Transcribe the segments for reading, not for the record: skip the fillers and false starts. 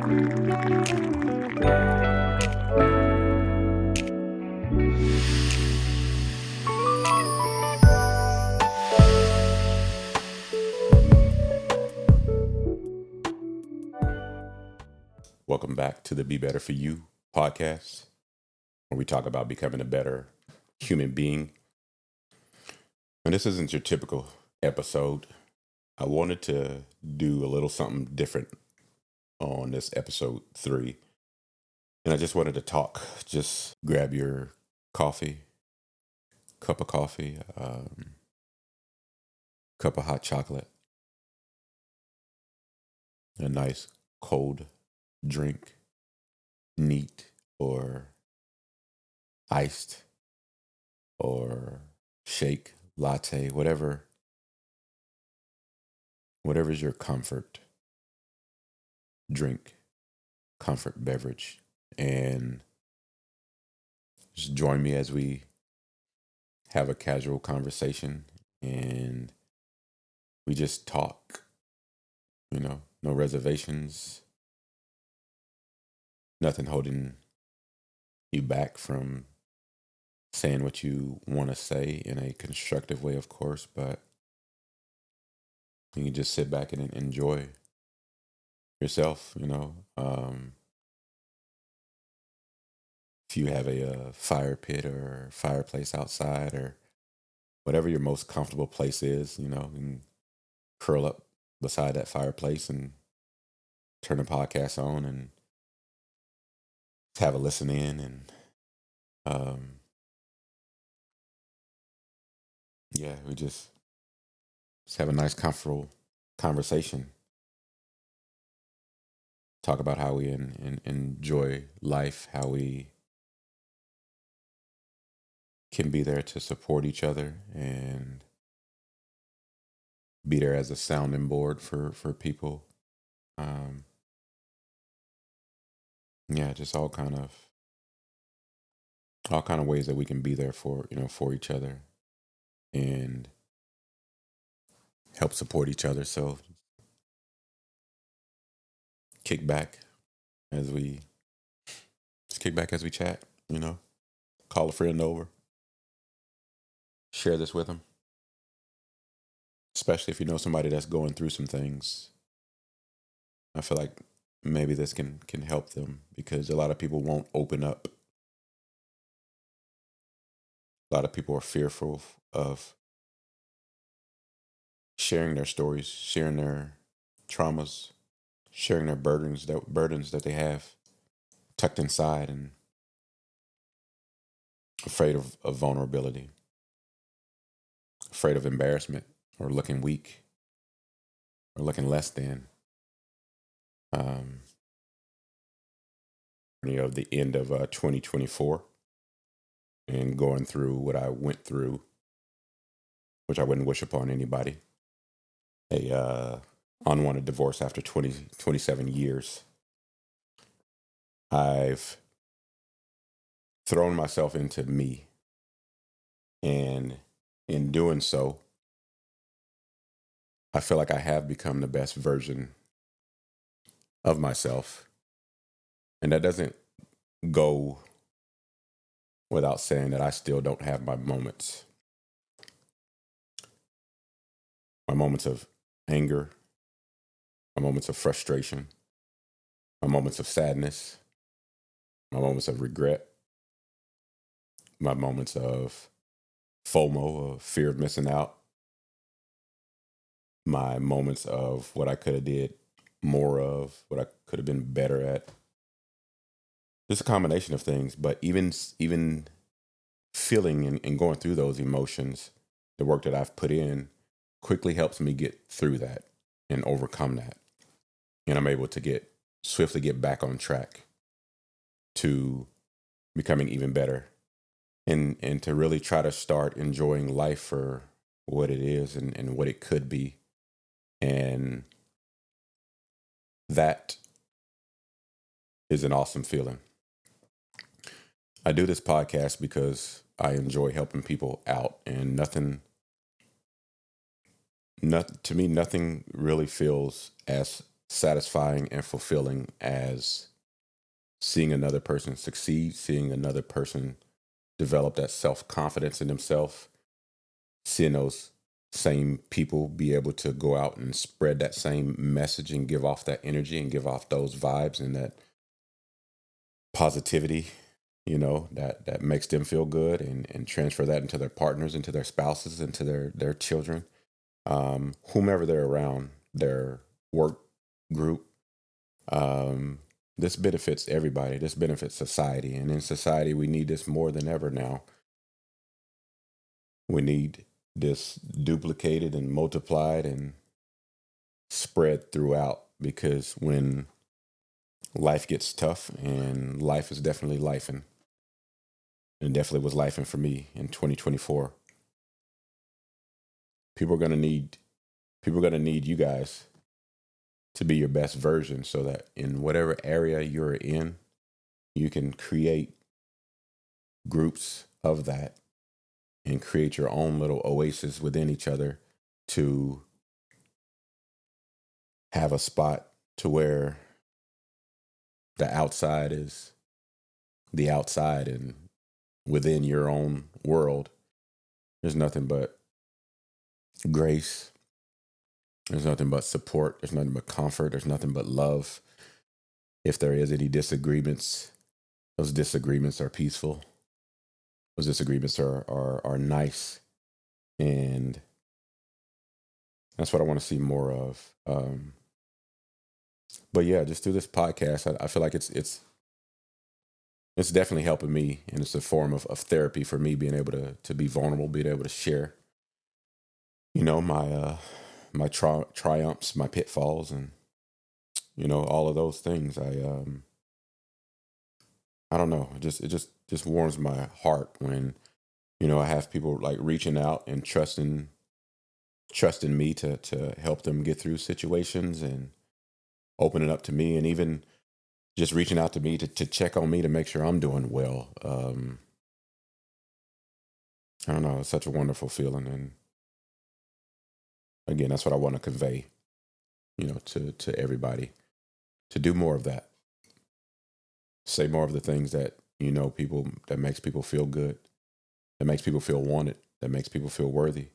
Welcome back to the Be Better For You podcast, where we talk about becoming a better human being. And this isn't your typical episode. I wanted to do a little something different on this episode 3. And I just wanted to talk. Just grab your coffee, cup of coffee, cup of hot chocolate, a nice cold drink, neat or iced or shake, latte, whatever's your comfort drink, comfort beverage. And just join me as we have a casual conversation and we just talk, no reservations, nothing holding you back from saying what you want to say in a constructive way, of course, but you can just sit back and enjoy yourself, if you have a fire pit or fireplace outside or whatever your most comfortable place is, you can curl up beside that fireplace and turn the podcast on and have a listen in and we just have a nice comfortable conversation. Talk about how we enjoy life, how we can be there to support each other and be there as a sounding board for people. Just all kind of ways that we can be there for each other and help support each other. So kick back as we chat, call a friend over, share this with them, especially if you know somebody that's going through some things. I feel like maybe this can help them because a lot of people won't open up. A lot of people are fearful of sharing their stories, sharing their traumas, sharing their burdens that they have tucked inside, and afraid of vulnerability, afraid of embarrassment or looking weak or looking less than. The end of 2024 and going through what I went through, which I wouldn't wish upon anybody. A unwanted divorce after 27 years. I've thrown myself into me, and in doing so, I feel like I have become the best version of myself. And that doesn't go without saying that I still don't have my moments. My moments of anger, my moments of frustration, my moments of sadness, my moments of regret, my moments of FOMO, of fear of missing out, my moments of what I could have did more of, what I could have been better at. Just a combination of things, but even feeling and going through those emotions, the work that I've put in quickly helps me get through that and overcome that. And I'm able to swiftly get back on track to becoming even better and to really try to start enjoying life for what it is and what it could be. And that is an awesome feeling. I do this podcast because I enjoy helping people out, and to me, nothing really feels as satisfying and fulfilling as seeing another person succeed, seeing another person develop that self confidence in themselves, seeing those same people be able to go out and spread that same message and give off that energy and give off those vibes and that positivity, that makes them feel good, and transfer that into their partners, into their spouses, into their children, whomever they're around, their work group. Um, this benefits everybody. This benefits society. And in society, we need this more than ever now. We need this duplicated and multiplied and spread throughout, because when life gets tough, and life is definitely lifing, and definitely was lifing for me in 2024, people are going to need you guys to be your best version, so that in whatever area you're in, you can create groups of that and create your own little oasis within each other to have a spot to where the outside is the outside, and within your own world, there's nothing but grace. There's nothing but support. There's nothing but comfort. There's nothing but love. If there is any disagreements, those disagreements are peaceful. Those disagreements are nice. And that's what I want to see more of. But yeah, just through this podcast, I feel like it's definitely helping me, and it's a form of therapy for me, being able to be vulnerable, being able to share, my triumphs, my pitfalls, and all of those things. I don't know, it just warms my heart when I have people like reaching out and trusting me to help them get through situations, and opening up to me, and even just reaching out to me to check on me to make sure I'm doing well. I don't know, it's such a wonderful feeling, and again, that's what I want to convey, to everybody, to do more of that. Say more of the things that people, that makes people feel good, that makes people feel wanted, that makes people feel worthy,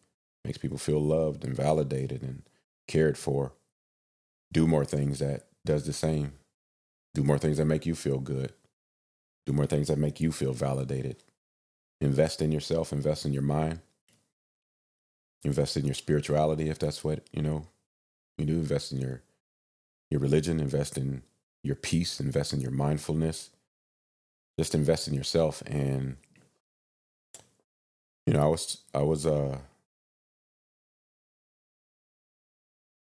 makes people feel loved and validated and cared for. Do more things that does the same. Do more things that make you feel good. Do more things that make you feel validated. Invest in yourself, invest in your mind, invest in your spirituality, if that's what, you do. Invest in your religion, invest in your peace, invest in your mindfulness. Just invest in yourself. And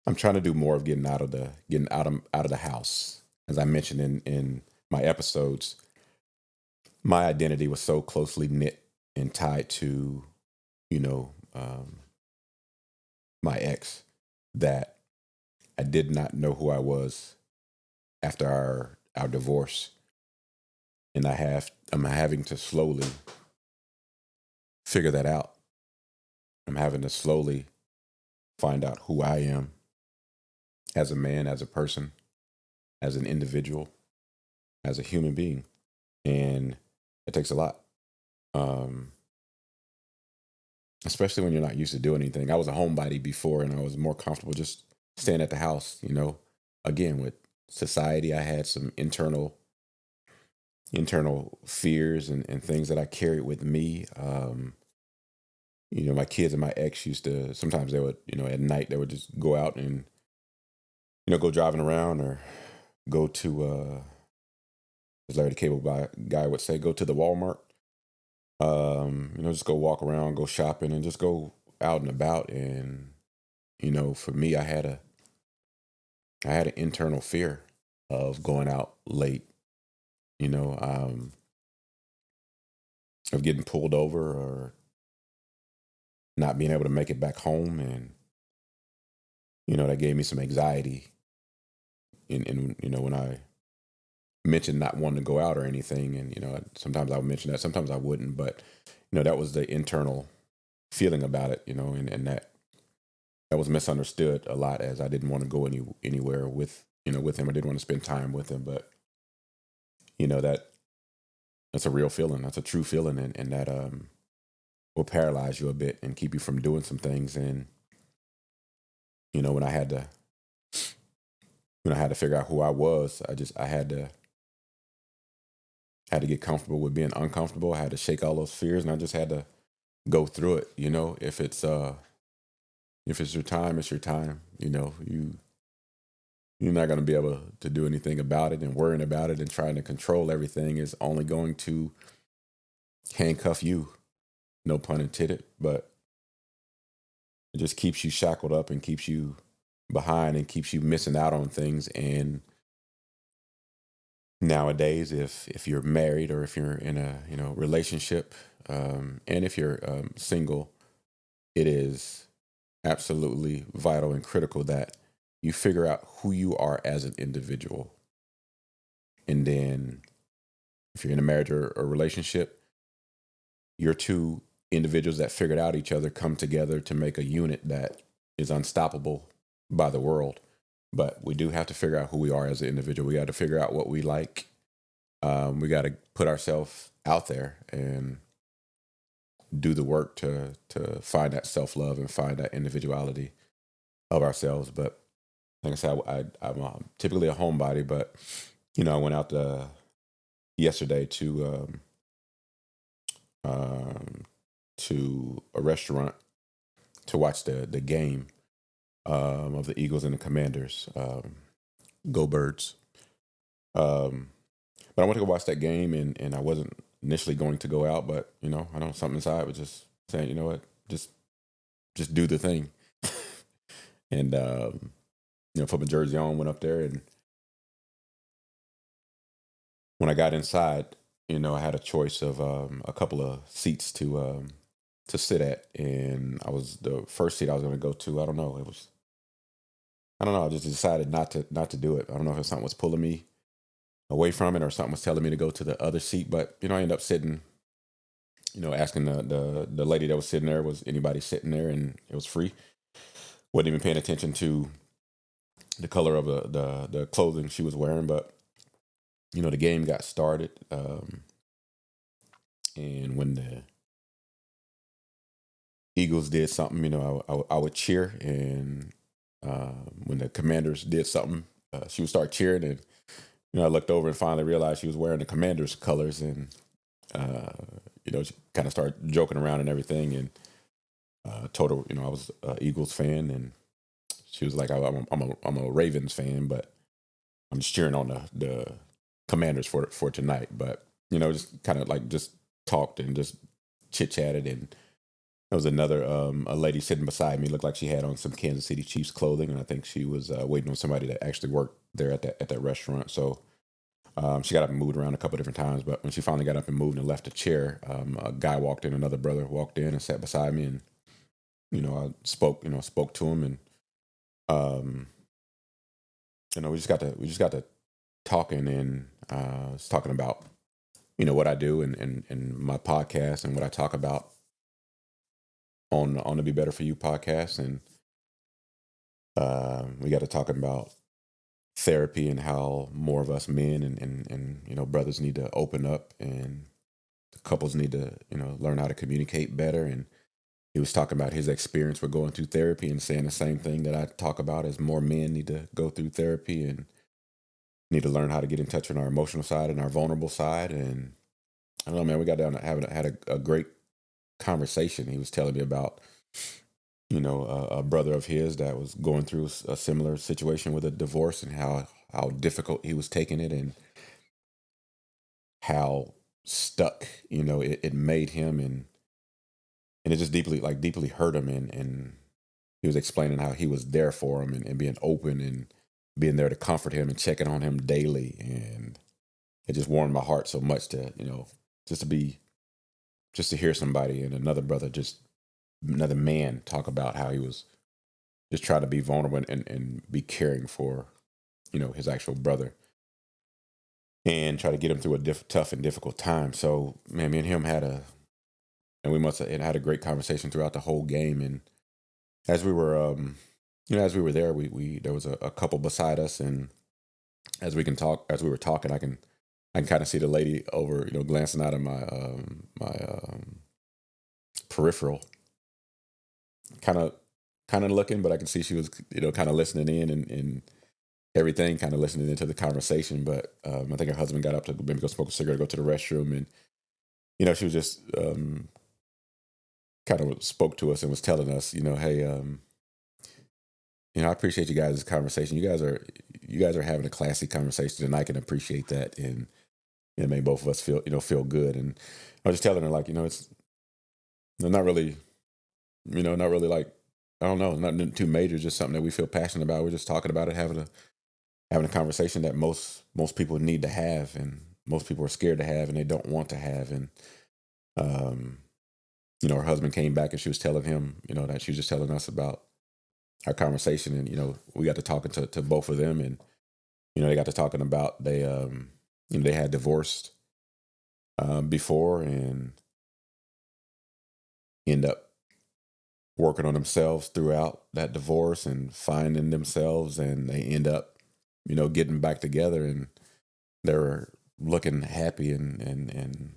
I'm trying to do more of getting out of the house. As I mentioned in my episodes, my identity was so closely knit and tied to, you know, um, my ex, that I did not know who I was after our divorce. And I'm having to slowly figure that out. I'm having to slowly find out who I am as a man, as a person, as an individual, as a human being. And it takes a lot. Um, Especially when you're not used to doing anything. I was a homebody before, and I was more comfortable just staying at the house, Again, with society, I had some internal fears and things that I carried with me. My kids and my ex used to, sometimes they would, at night they would just go out and, go driving around, or go to, as Larry the Guy would say, go to the Walmart. Just go walk around, go shopping, and just go out and about. And, for me, I had an internal fear of going out late, you know, um, of getting pulled over, or not being able to make it back home. And, that gave me some anxiety when I mentioned not wanting to go out or anything. And, sometimes I would mention that, sometimes I wouldn't, but, that was the internal feeling about it, and that that was misunderstood a lot, as I didn't want to go anywhere with with him. I didn't want to spend time with him, but that's a real feeling. That's a true feeling, and that will paralyze you a bit and keep you from doing some things. And when I had to figure out who I was, I had to get comfortable with being uncomfortable. I had to shake all those fears, and I just had to go through it. If it's your time, it's your time. You're not going to be able to do anything about it, and worrying about it and trying to control everything is only going to handcuff you. No pun intended, but it just keeps you shackled up and keeps you behind and keeps you missing out on things. And nowadays, if you're married or if you're in a relationship, and if you're single, it is absolutely vital and critical that you figure out who you are as an individual. And then if you're in a marriage or a relationship, you're two individuals that figured out each other come together to make a unit that is unstoppable by the world. But we do have to figure out who we are as an individual. We got to figure out what we like. We got to put ourselves out there and do the work to find that self-love and find that individuality of ourselves. But like I said, I'm typically a homebody, but I went out yesterday to a restaurant to watch the game of the Eagles and the Commanders. Go Birds! But I went to go watch that game, and I wasn't initially going to go out, but I know something inside was just saying, you know what, just do the thing. And put my jersey on, went up there, and when I got inside, I had a choice of a couple of seats to sit at, and I was the first seat I was going to go to. I don't know. I don't know. I just decided not to do it. I don't know if something was pulling me away from it or something was telling me to go to the other seat. But I ended up sitting, asking the lady that was sitting there, was anybody sitting there, and it was free. Wasn't even paying attention to the color of the clothing she was wearing, but the game got started, and when the Eagles did something, I would cheer, and when the Commanders did something, she would start cheering, and I looked over and finally realized she was wearing the Commanders colors, and she kind of started joking around and everything, and told her, I was an Eagles fan, and she was like, I'm a Ravens fan, but I'm just cheering on the Commanders for tonight. But just kind of like just talked and just chit chatted, and there was another a lady sitting beside me, looked like she had on some Kansas City Chiefs clothing, and I think she was waiting on somebody that actually worked there at that restaurant. So she got up and moved around a couple different times, but when she finally got up and moved and left the chair, a guy walked in, another brother walked in and sat beside me, and I spoke to him, and we just got to talking, and was talking about what I do and my podcast and what I talk about on the Be Better For You podcast, and we got to talking about therapy and how more of us men and brothers need to open up, and the couples need to learn how to communicate better. And he was talking about his experience with going through therapy and saying the same thing that I talk about, as more men need to go through therapy and need to learn how to get in touch with our emotional side and our vulnerable side. And I don't know, man, we got down to had a great conversation. He was telling me about a brother of his that was going through a similar situation with a divorce, and how difficult he was taking it, and how stuck it made him, and it just deeply hurt him, and he was explaining how he was there for him, and being open and being there to comfort him and checking on him daily. And it just warmed my heart so much to just to hear somebody and another man talk about how he was just trying to be vulnerable and be caring for his actual brother, and try to get him through a tough and difficult time. So, man, me and him we must have had a great conversation throughout the whole game. And as we were, as we were there, we there was a couple beside us, and as we were talking, I can kind of see the lady over, glancing out of my peripheral, kind of kind of looking, but I can see she was, kind of listening in and everything, kind of listening into the conversation. But I think her husband got up to maybe go smoke a cigarette, go to the restroom, and she was just kind of spoke to us and was telling us, hey, I appreciate you guys' conversation. You guys are having a classy conversation, and I can appreciate that, and it made both of us feel good. And I was just telling her, like, it's not really, not really like, I don't know, nothing too major, just something that we feel passionate about. We're just talking about it, having a conversation that most people need to have, and most people are scared to have, and they don't want to have. And um, her husband came back, and she was telling him, that she was just telling us about our conversation, and we got to talking to both of them, and they got to talking about they had divorced before, and end up working on themselves throughout that divorce and finding themselves, and they end up getting back together, and they're looking happy, and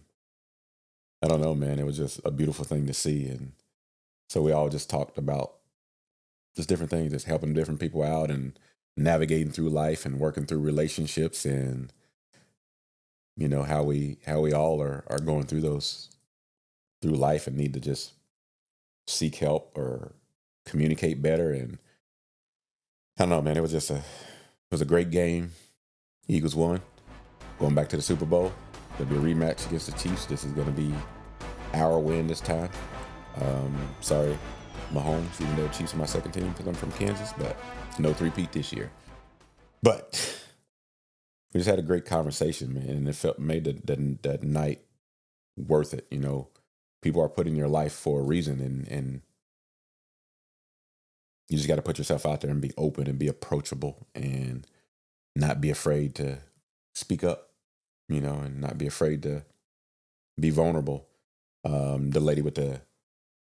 I don't know, man, it was just a beautiful thing to see. And so we all just talked about just different things, just helping different people out, and navigating through life, and working through relationships, and how we all are going through life, and need to just seek help or communicate better. And I don't know, man, it was a great game. Eagles won, going back to the Super Bowl. There'll be a rematch against the Chiefs. This is going to be our win this time. Sorry, Mahomes, even though the Chiefs are my second team because I'm from Kansas, but no three-peat this year. But we just had a great conversation, man, and it made that night worth it. People are put in your life for a reason, and you just got to put yourself out there and be open and be approachable, and not be afraid to speak up, and not be afraid to be vulnerable. The lady with the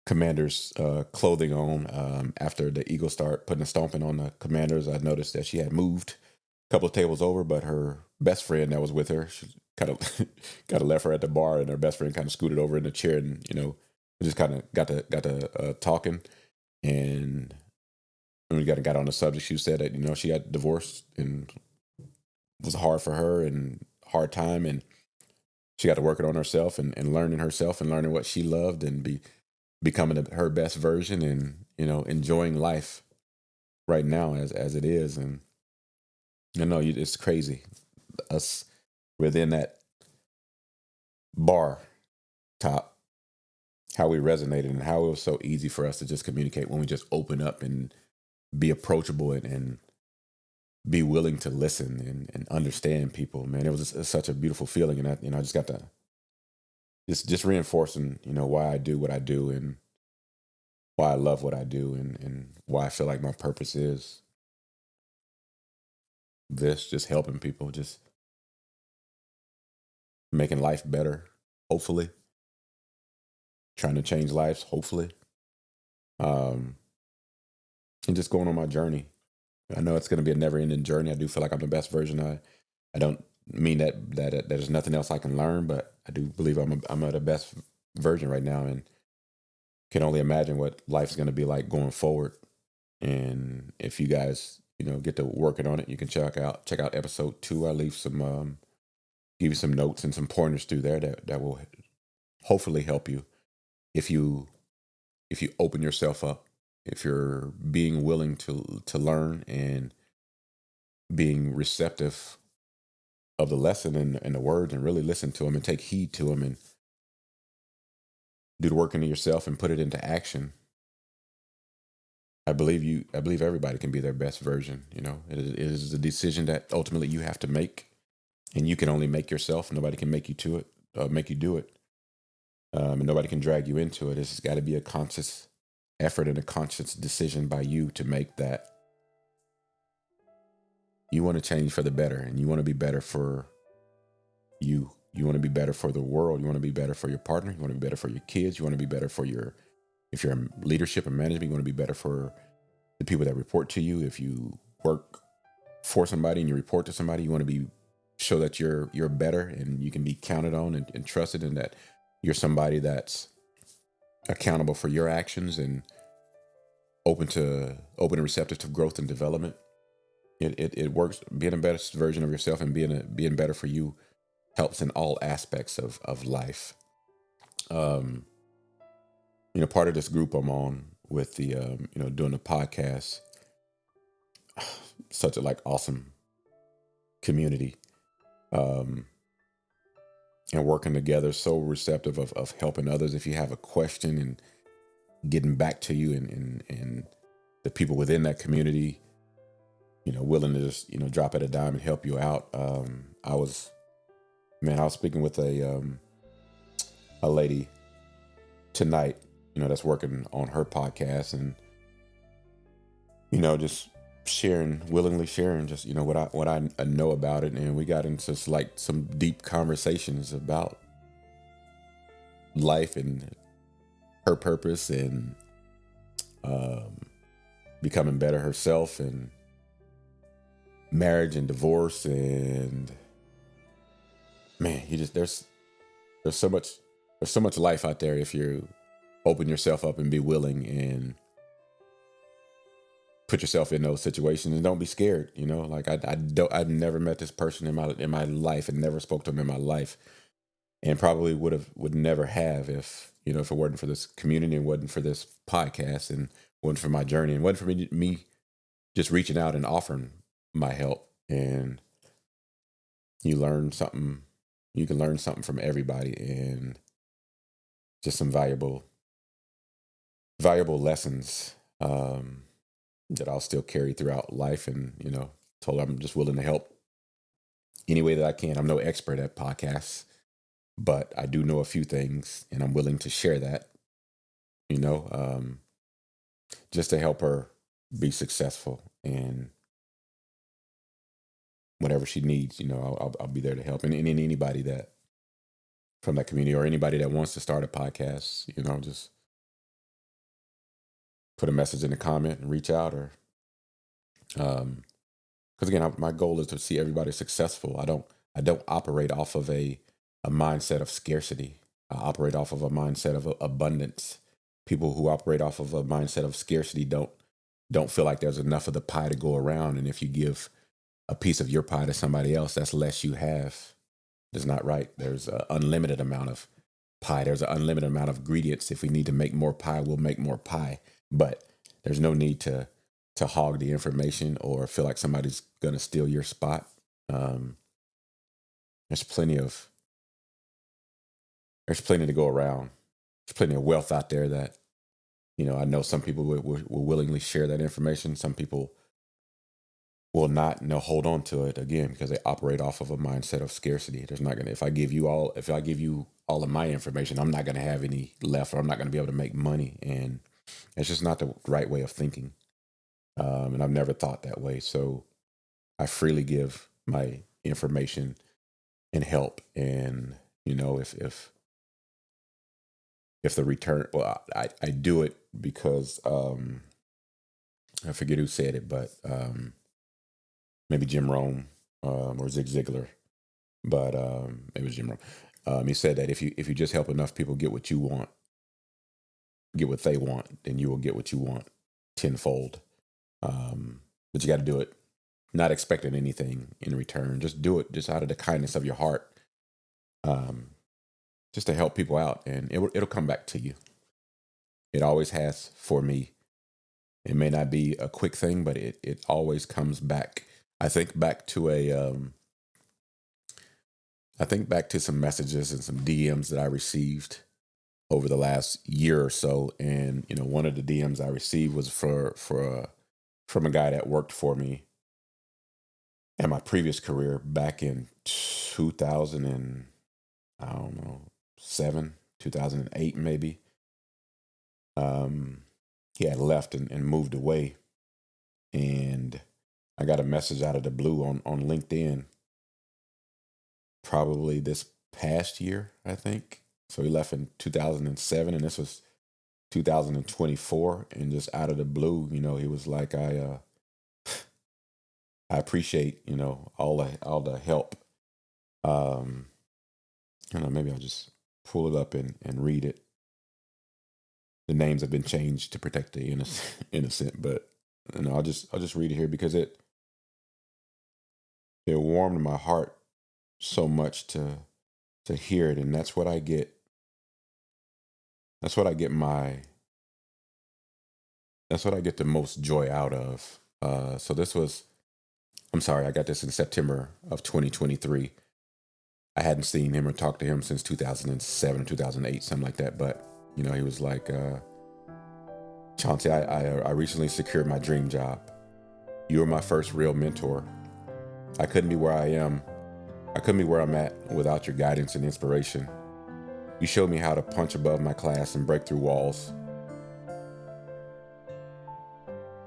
Commanders clothing on, after the Eagles start putting a stomping on the Commanders, I noticed that she had moved a couple of tables over, but her best friend that was with her, she kind of kind of left her at the bar, and her best friend kind of scooted over in the chair, and we just kind of got to talking, and when we got on the subject, she said that she got divorced, and it was hard for her, and hard time, and she got to working on herself, and learning herself, and learning what she loved, and becoming her best version, and enjoying life right now as it is. And it's crazy, us within that bar top, how we resonated, and how it was so easy for us to just communicate when we just open up and be approachable, and be willing to listen, and understand people. Man, it was such a beautiful feeling, and I just got to just reinforcing why I do what I do, and why I love what I do, and why I feel like my purpose is this, just helping people, just making life better, hopefully, trying to change lives, hopefully, um, and just going on my journey. I know it's going to be a never-ending journey. I do feel like I'm the best version. I don't mean that there's nothing else I can learn, but I do believe I'm at the best version right now, and can only imagine what life's going to be like going forward. And if you guys get to working on it, you can check out episode 2. I leave some give you some notes and some pointers through there that will hopefully help you if you open yourself up, if you're being willing to learn, and being receptive of the lesson, and the words, and really listen to them, and take heed to them, and do the work into yourself, and put it into action. I believe everybody can be their best version. It is a decision that ultimately you have to make, and you can only make yourself. Nobody can make you to it, make you do it, and nobody can drag you into it. It's got to be a conscious effort and a conscious decision by you to make that. You want to change for the better, and you want to be better for you. You want to be better for the world. You want to be better for your partner. You want to be better for your kids. You want to be better for your If you're in leadership and management, you want to be better for the people that report to you. If you work for somebody and you report to somebody, you want to be show that you're better and you can be counted on and trusted, and that you're somebody that's accountable for your actions and open and receptive to growth and development. It works. Being a better version of yourself and being better for you helps in all aspects of life. Um, Part of this group I'm on with the doing the podcast, such a like awesome community, um, and working together, so receptive of helping others. If you have a question and getting back to you, and the people within that community, willing to just drop at a dime and help you out. I was speaking with a lady tonight, that's working on her podcast, and just willingly sharing just what I know about it, and we got into like some deep conversations about life and her purpose, and um, becoming better herself, and marriage and divorce, and man, there's so much life out there if you open yourself up and be willing and put yourself in those situations, and don't be scared. Like I've never met this person in my life, and never spoke to him in my life, and probably would never have if it wasn't for this community, and wasn't for this podcast, and wasn't for my journey, and wasn't for me just reaching out and offering my help. And you can learn something from everybody, and just some valuable lessons, that I'll still carry throughout life. And told her I'm just willing to help any way that I can. I'm no expert at podcasts, but I do know a few things, and I'm willing to share that, you know, um, just to help her be successful. And whatever she needs, I'll be there to help. And anybody that from that community, or anybody that wants to start a podcast, just put a message in the comment and reach out. Or because again, my goal is to see everybody successful. I don't operate off of a mindset of scarcity. I operate off of a mindset of abundance. People who operate off of a mindset of scarcity don't feel like there's enough of the pie to go around. And if you give a piece of your pie to somebody else, that's less you have. It's not right. There's an unlimited amount of pie. There's an unlimited amount of ingredients. If we need to make more pie, we'll make more pie. But there's no need to hog the information or feel like somebody's gonna steal your spot. Um, there's plenty of there's plenty to go around. There's plenty of wealth out there that I know some people will willingly share that information. Some people will not, and they'll hold on to it again because they operate off of a mindset of scarcity. There's not gonna if I give you all of my information, I'm not gonna have any left, or I'm not gonna be able to make money, and it's just not the right way of thinking. And I've never thought that way, so I freely give my information and help. And if the return, well, I do it because I forget who said it, but maybe Jim Rohn, or Zig Ziglar, but it was Jim Rohn. He said that if you just help enough people get what you want, get what they want, then you will get what you want tenfold. But you got to do it, not expecting anything in return. Just do it, just out of the kindness of your heart, um, just to help people out, and it'll come back to you. It always has for me. It may not be a quick thing, but it always comes back. I think back to some messages and some DMs that I received over the last year or so, and one of the DMs I received was from a guy that worked for me in my previous career back in 2000 and I don't know 2008 maybe. He had left and moved away, and I got a message out of the blue on LinkedIn probably this past year, I think. So he left in 2007, and this was 2024, and just out of the blue, he was like, I appreciate, all the help. Um, maybe I'll just pull it up and read it. The names have been changed to protect the innocent, but I'll just read it here because it warmed my heart so much to hear it, and that's what I get. That's what I get my. That's what I get the most joy out of. So this was. I'm sorry, I got this in September of 2023. I hadn't seen him or talked to him since 2007 or 2008, something like that. But he was like, Chauncey, I recently secured my dream job. You were my first real mentor. I couldn't be where I am. I couldn't be where I'm at without your guidance and inspiration. You showed me how to punch above my class and break through walls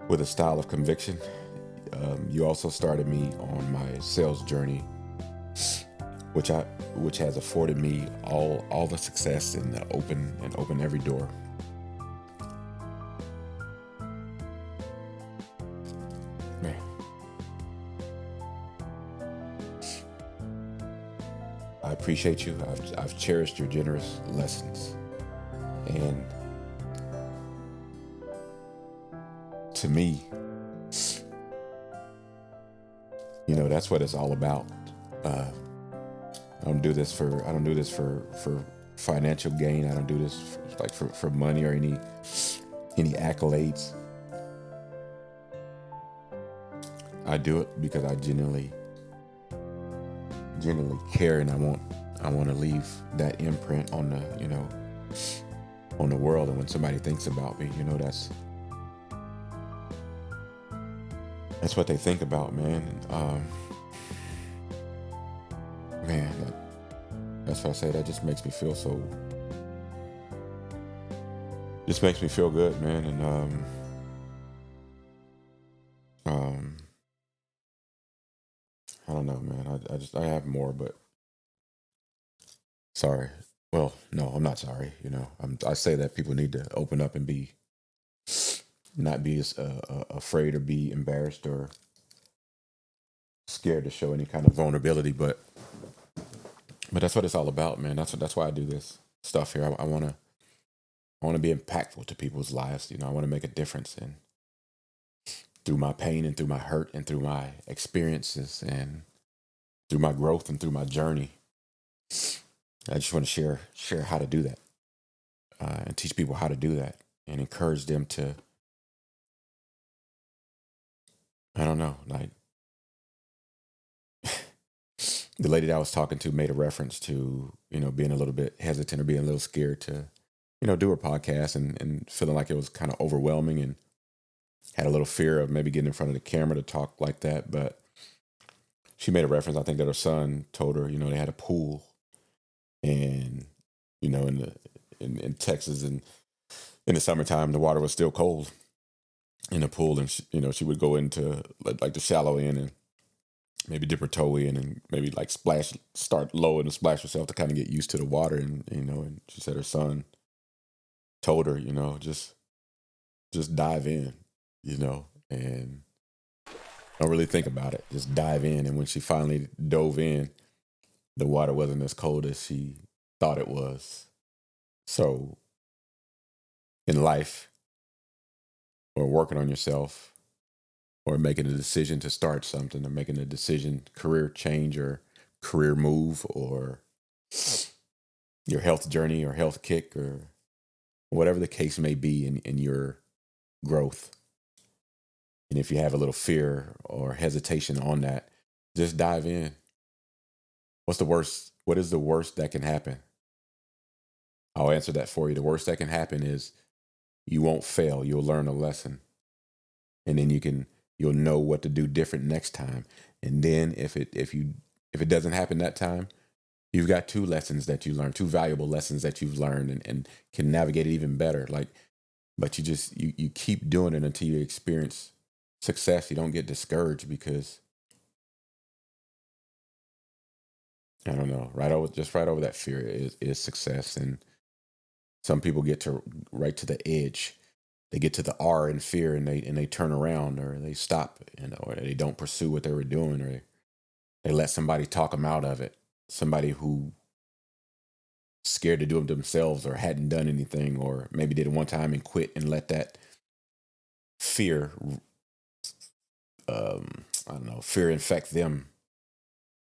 with a style of conviction. You also started me on my sales journey, which has afforded me all the success and open every door. Man, I appreciate you. I've cherished your generous lessons, and to me, that's what it's all about. I don't do this for financial gain. I don't do this for money or any accolades. I do it because I genuinely care, and I want to leave that imprint on the world. And when somebody thinks about me, that's what they think about, man. Man, that's what I say. That just makes me feel just makes me feel good, man. And I don't know, man. I have more, but sorry. Well, no, I'm not sorry. I say that people need to open up and not be as afraid or be embarrassed or scared to show any kind of vulnerability, but that's what it's all about, man. That's why I do this stuff here. I want to be impactful to people's lives. I want to make a difference, and through my pain and through my hurt and through my experiences and through my growth and through my journey, I just want to share how to do that, and teach people how to do that, and encourage them to. I don't know, like the lady that I was talking to made a reference to, being a little bit hesitant or being a little scared to, do her podcast, and feeling like it was kind of overwhelming, and had a little fear of maybe getting in front of the camera to talk like that. But she made a reference, I think, that her son told her, they had a pool, and, in Texas, and in the summertime, the water was still cold in the pool. And she would go into like the shallow end and maybe dip her toe in, and maybe like start low and splash herself to kind of get used to the water. And she said her son told her, just dive in, and don't really think about it. Just dive in. And when she finally dove in, the water wasn't as cold as she thought it was. So in life, or working on yourself, or making a decision to start something, or making a decision, career change or career move, or your health journey or health kick, or whatever the case may be in your growth. And if you have a little fear or hesitation on that, just dive in. What's the worst? What is the worst that can happen? I'll answer that for you. The worst that can happen is you won't fail. You'll learn a lesson. And then you'll know what to do different next time. And then if it doesn't happen that time, you've got two lessons that you learned, two valuable lessons that you've learned, and can navigate it even better. But you keep doing it until you experience success. You don't get discouraged, because I don't know, right over that fear is success. And Some people get to right to the edge. They get to the R in fear, and they turn around, or they stop, or they don't pursue what they were doing, or they let somebody talk them out of it. Somebody who scared to do it themselves, or hadn't done anything, or maybe did it one time and quit and let that fear, I don't know, fear infect them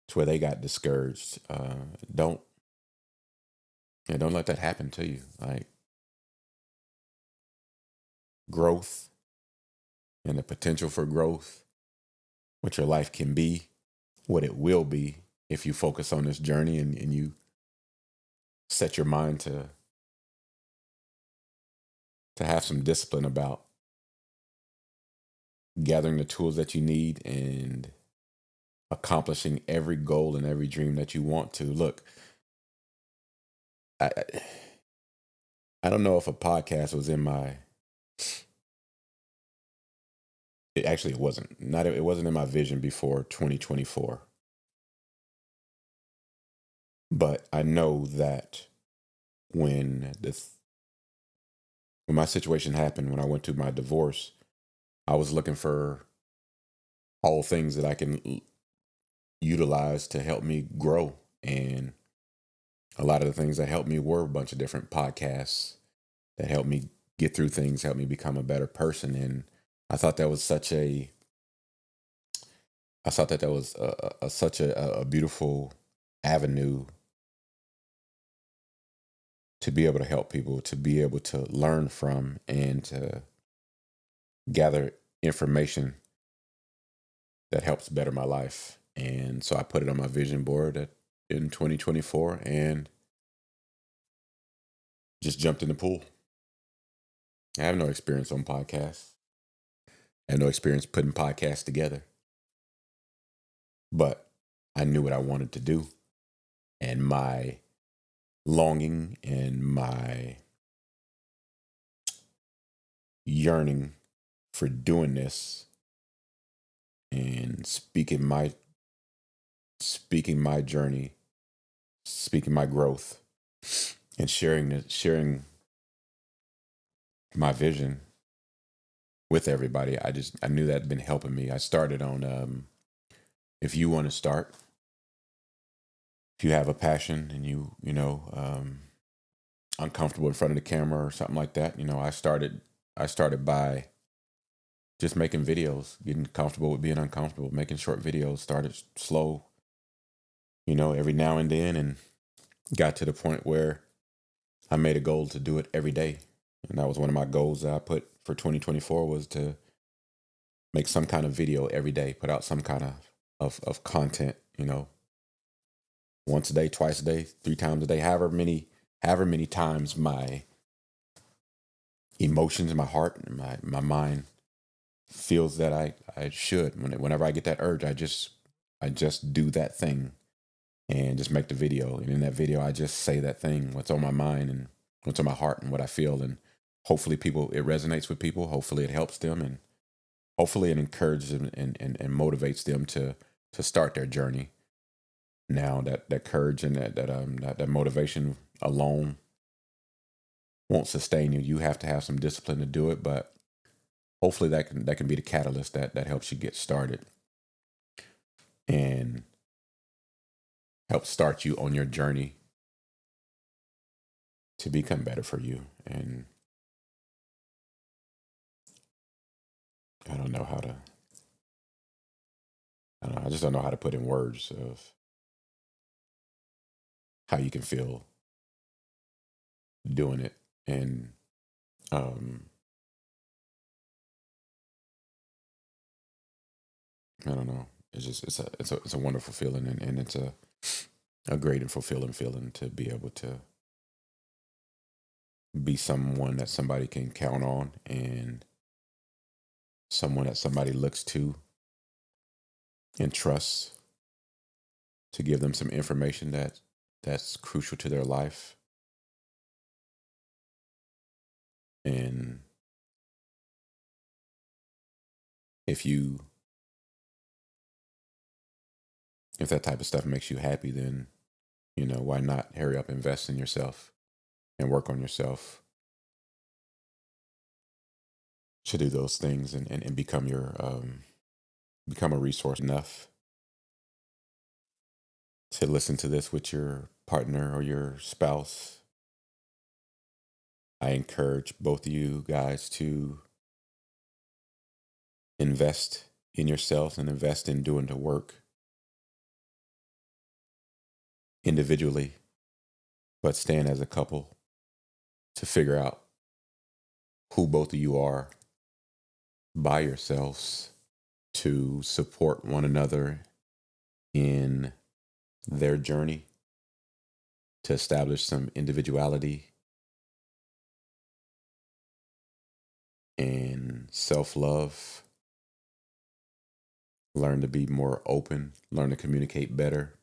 to where they got discouraged. Don't don't let that happen to you. Like, growth and the potential for growth, what your life can be, what it will be if you focus on this journey, and you set your mind to have some discipline about gathering the tools that you need and accomplishing every goal and every dream that you want to. Look, I I don't know if a podcast was in my. It wasn't. Not it wasn't in my vision before 2024. But I know that when this when my situation happened, when I went through my divorce, I was looking for all things that I can utilize to help me grow. And a lot of the things that helped me were a bunch of different podcasts that helped me get through things, helped me become a better person. And I thought that was such a, I thought that that was such a beautiful avenue to be able to help people, to be able to learn from, and to gather information that helps better my life. And so I put it on my vision board in 2024 and just jumped in the pool. I have no experience on podcasts. I have no experience putting podcasts together. But I knew what I wanted to do. And my longing and my yearning for doing this and speaking my journey, speaking my growth, and sharing my vision with everybody. I knew that had been helping me. I started on if you want to start, if you have a passion and uncomfortable in front of the camera or something like that. I started by just making videos, getting comfortable with being uncomfortable, making short videos. Started slow, every now and then, and got to the point where I made a goal to do it every day. And that was one of my goals that I put for 2024, was to make some kind of video every day, put out some kind of content, once a day, twice a day, 3 times a day, however many times my emotions, my heart, and my mind feels that I should. Whenever I get that urge, I just do that thing and just make the video. And in that video, I just say that thing, what's on my mind and what's on my heart and what I feel. And hopefully it resonates with people. Hopefully it helps them, and hopefully it encourages them and motivates them to start their journey. Now that courage and that motivation alone won't sustain you. You have to have some discipline to do it, but hopefully that can be the catalyst that helps you get started and help start you on your journey to become better for you. And I don't know how to I don't know, I just don't know how to put in words of how you can feel doing it. And um I don't know. It's a wonderful feeling, and it's a great and fulfilling feeling to be able to be someone that somebody can count on, and someone that somebody looks to and trusts to give them some information that's crucial to their life. And if you if that type of stuff makes you happy, then why not hurry up, invest in yourself, and work on yourself to do those things and become become a resource enough to listen to this with your partner or your spouse. I encourage both of you guys to invest in yourselves and invest in doing the work individually, but stand as a couple to figure out who both of you are by yourselves to support one another in their journey, to establish some individuality and self love, learn to be more open, learn to communicate better,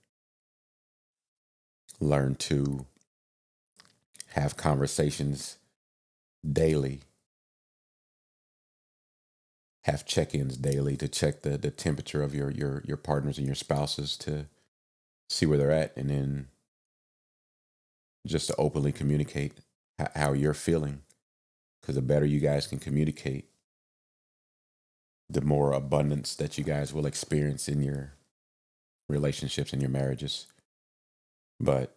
learn to have conversations daily, have check-ins daily to check the temperature of your partners and your spouses to see where they're at, and then just to openly communicate how you're feeling. Because the better you guys can communicate, the more abundance that you guys will experience in your relationships and your marriages. But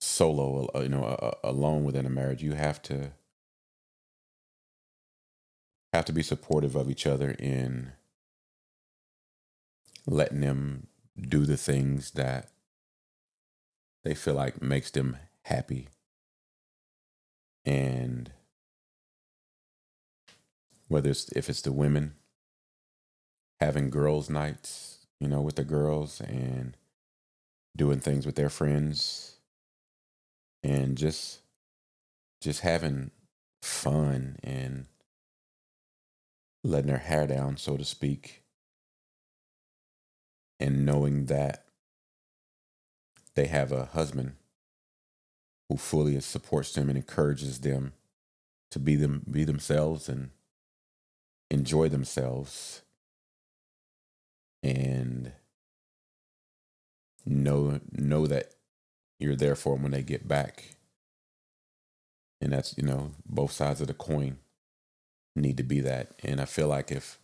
solo, alone within a marriage, you have to be supportive of each other in letting them do the things that they feel like makes them happy. And if it's the women having girls' nights, with the girls and doing things with their friends and just having fun and letting their hair down, so to speak, and knowing that they have a husband who fully supports them and encourages them to be themselves and enjoy themselves, and know that you're there for them when they get back. And that's, both sides of the coin need to be that. And I feel like if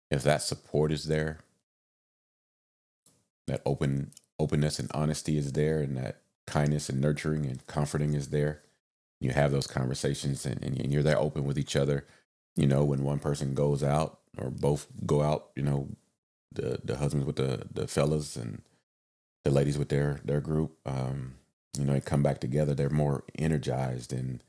that support is there, that openness and honesty is there, and that kindness and nurturing and comforting is there, you have those conversations, and you're there open with each other. When one person goes out or both go out, the husbands with the fellas and the ladies with their group, they come back together, they're more energized. And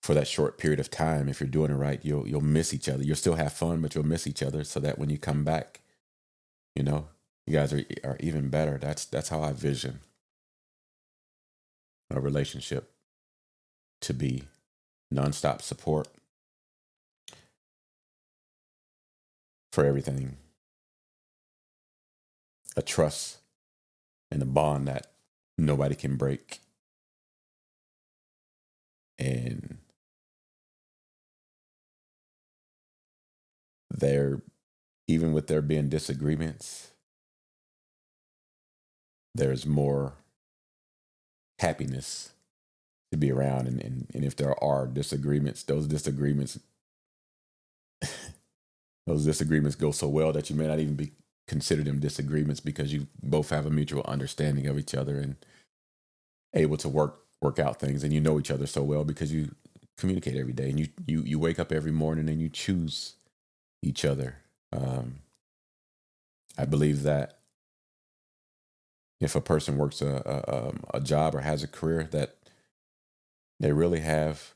for that short period of time, if you're doing it right, you'll miss each other. You'll still have fun, but you'll miss each other, so that when you come back, you guys are even better. That's how I vision a relationship to be: nonstop support for everything, a trust and a bond that nobody can break. And there, even with there being disagreements, there's more happiness to be around. And if there are disagreements, those disagreements go so well that you may not even be consider them disagreements, because you both have a mutual understanding of each other and able to work out things, and you know each other so well because you communicate every day, and you wake up every morning and you choose each other. I believe that if a person works a job or has a career, that they really have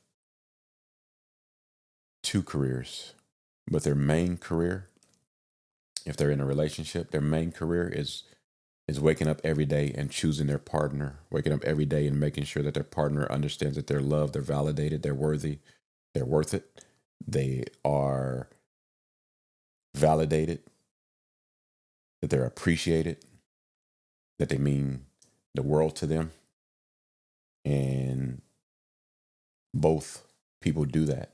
two careers, but their main career, if they're in a relationship, their main career is waking up every day and choosing their partner, waking up every day and making sure that their partner understands that they're loved, they're validated, they're worthy, they're worth it, they are validated, that they're appreciated, that they mean the world to them. And both people do that,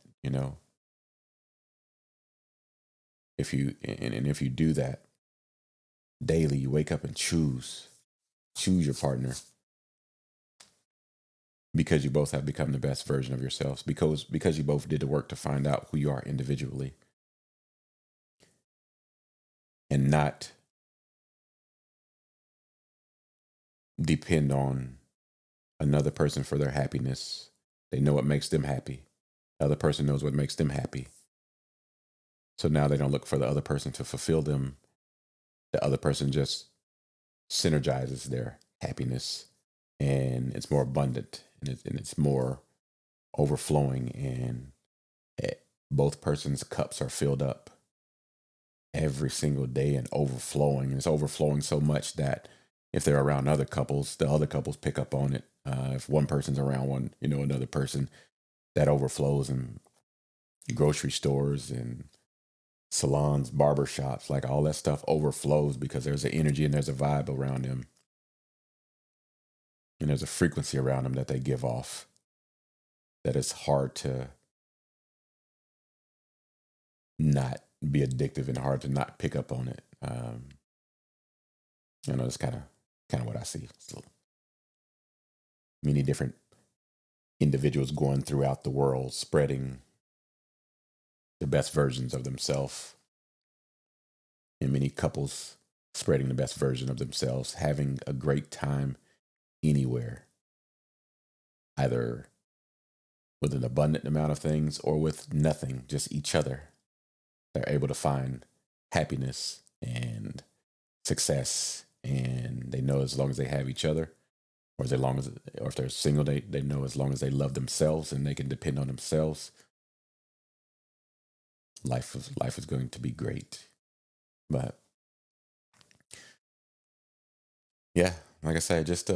if you do that daily, you wake up and choose your partner, because you both have become the best version of yourselves, because you both did the work to find out who you are individually and not depend on another person for their happiness. They know what makes them happy. The other person knows what makes them happy. So now they don't look for the other person to fulfill them. The other person just synergizes their happiness, and it's more abundant, and it's more overflowing, and both persons' cups are filled up every single day and overflowing. And it's overflowing so much that if they're around other couples, the other couples pick up on it. If one person's around another person, that overflows in grocery stores and salons, barber shops, like all that stuff overflows because there's an energy and there's a vibe around them. And there's a frequency around them that they give off that is hard to not be addictive and hard to not pick up on it. It's kind of what I see. So many different individuals going throughout the world, spreading the best versions of themselves, and many couples spreading the best version of themselves, having a great time anywhere, either with an abundant amount of things or with nothing, just each other. They're able to find happiness and success, and they know as long as they have each other, or if they're single, they know as long as they love themselves and they can depend on themselves, life is going to be great. But yeah, like I said, just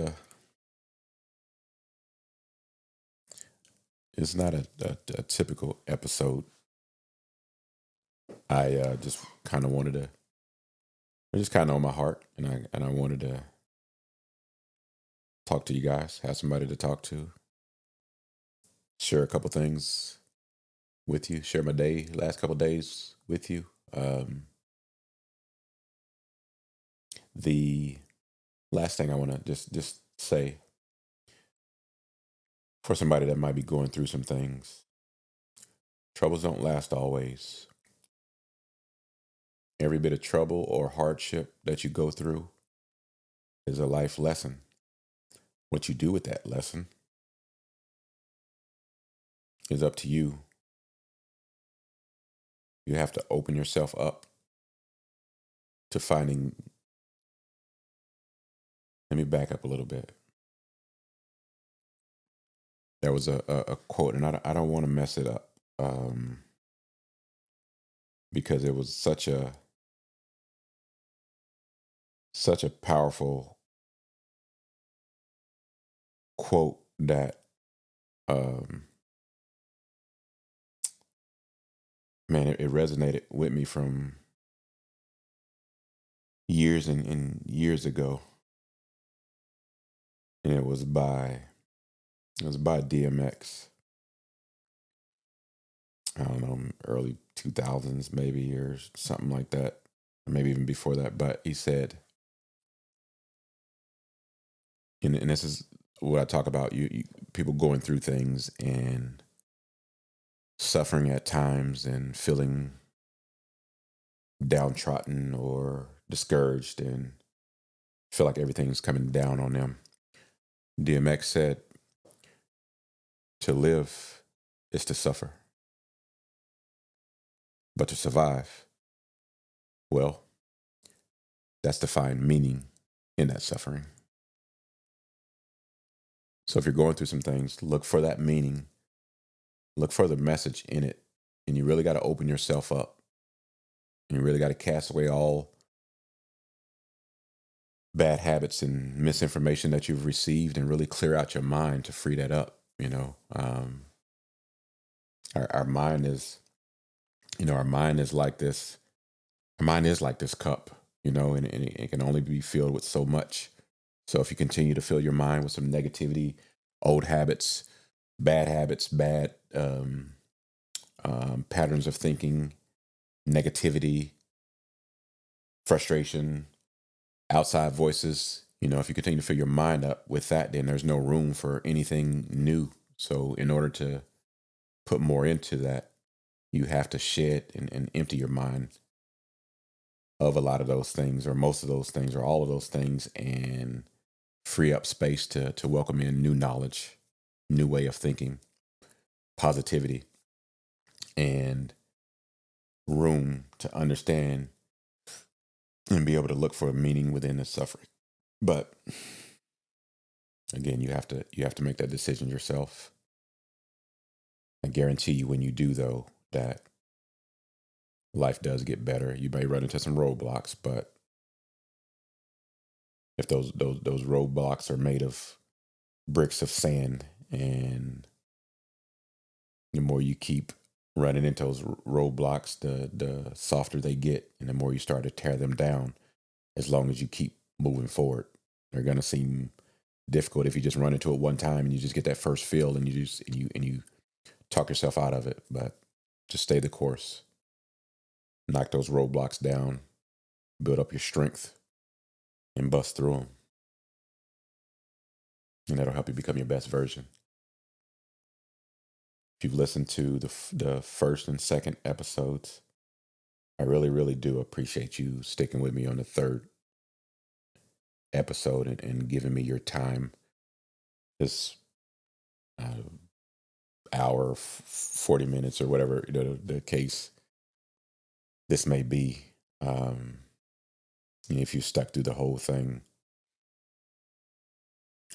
it's not a typical episode. I just kind of wanted to, just kind of on my heart, and I wanted to talk to you guys, have somebody to talk to, share a couple things with you, share my last couple days with you. The last thing I want to just say, for somebody that might be going through some things, troubles don't last always. Every bit of trouble or hardship that you go through is a life lesson. What you do with that lesson is up to you. You have to open yourself up to finding. Let me back up a little bit. There was a quote, and I don't want to mess it up, because it was such a powerful quote that, man, it resonated with me from years and years ago, and it was by DMX. I don't know, early 2000s maybe, or something like that, or maybe even before that. But he said, and this is what I talk about, you people going through things and suffering at times and feeling downtrodden or discouraged and feel like everything's coming down on them. DMX said, to live is to suffer, but to survive, well, that's to find meaning in that suffering. So if you're going through some things, look for that meaning, look for the message in it, and you really got to open yourself up. And you really got to cast away all bad habits and misinformation that you've received and really clear out your mind to free that up. Our mind is, our mind is like this. Our mind is like this cup, and it can only be filled with so much. So if you continue to fill your mind with some negativity, old habits, bad patterns of thinking, negativity, frustration, outside voices, If you continue to fill your mind up with that, then there's no room for anything new. So in order to put more into that, you have to shed and empty your mind of a lot of those things, or most of those things, or all of those things, and free up space to welcome in new knowledge, new way of thinking, positivity, and room to understand and be able to look for a meaning within the suffering. But again, you have to make that decision yourself. I guarantee you, when you do, though, that life does get better. You may run into some roadblocks, but if those roadblocks are made of bricks of sand, and the more you keep running into those roadblocks, the softer they get, and the more you start to tear them down. As long as you keep moving forward, they're gonna seem difficult if you just run into it one time and you just get that first feel, and you talk yourself out of it. But just stay the course, knock those roadblocks down, build up your strength, and bust through them, and that'll help you become your best version. If you've listened to the first and second episodes, I really, really do appreciate you sticking with me on the third episode, and giving me your time. This uh, hour, 40 minutes, or whatever the case this may be. If you stuck through the whole thing,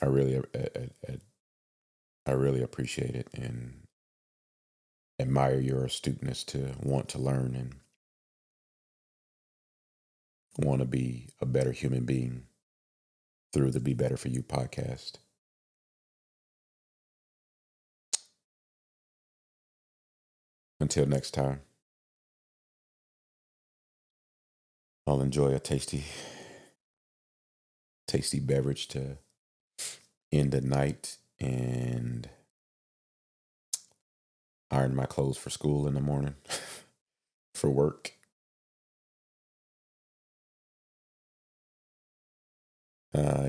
I really, I really appreciate it, and admire your astuteness to want to learn and want to be a better human being through the Be Better For You podcast. Until next time, I'll enjoy a tasty, tasty beverage to end the night, and iron my clothes for school in the morning, for work.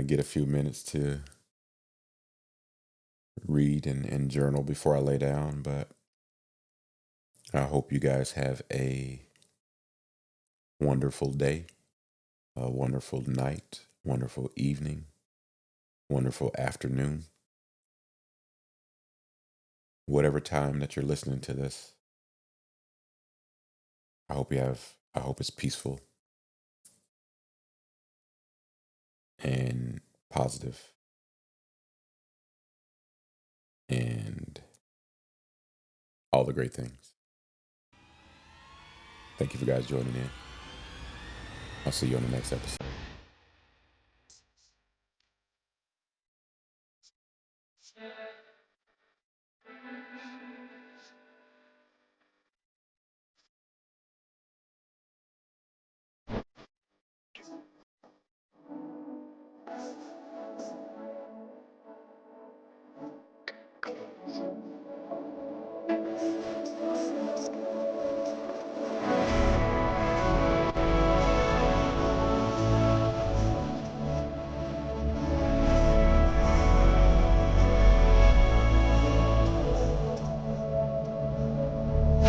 Get a few minutes to read and journal before I lay down. But I hope you guys have a wonderful day, a wonderful night, wonderful evening, wonderful afternoon, whatever time that you're listening to this. I hope it's peaceful and positive, and all the great things. Thank you for guys joining in. I'll see you on the next episode.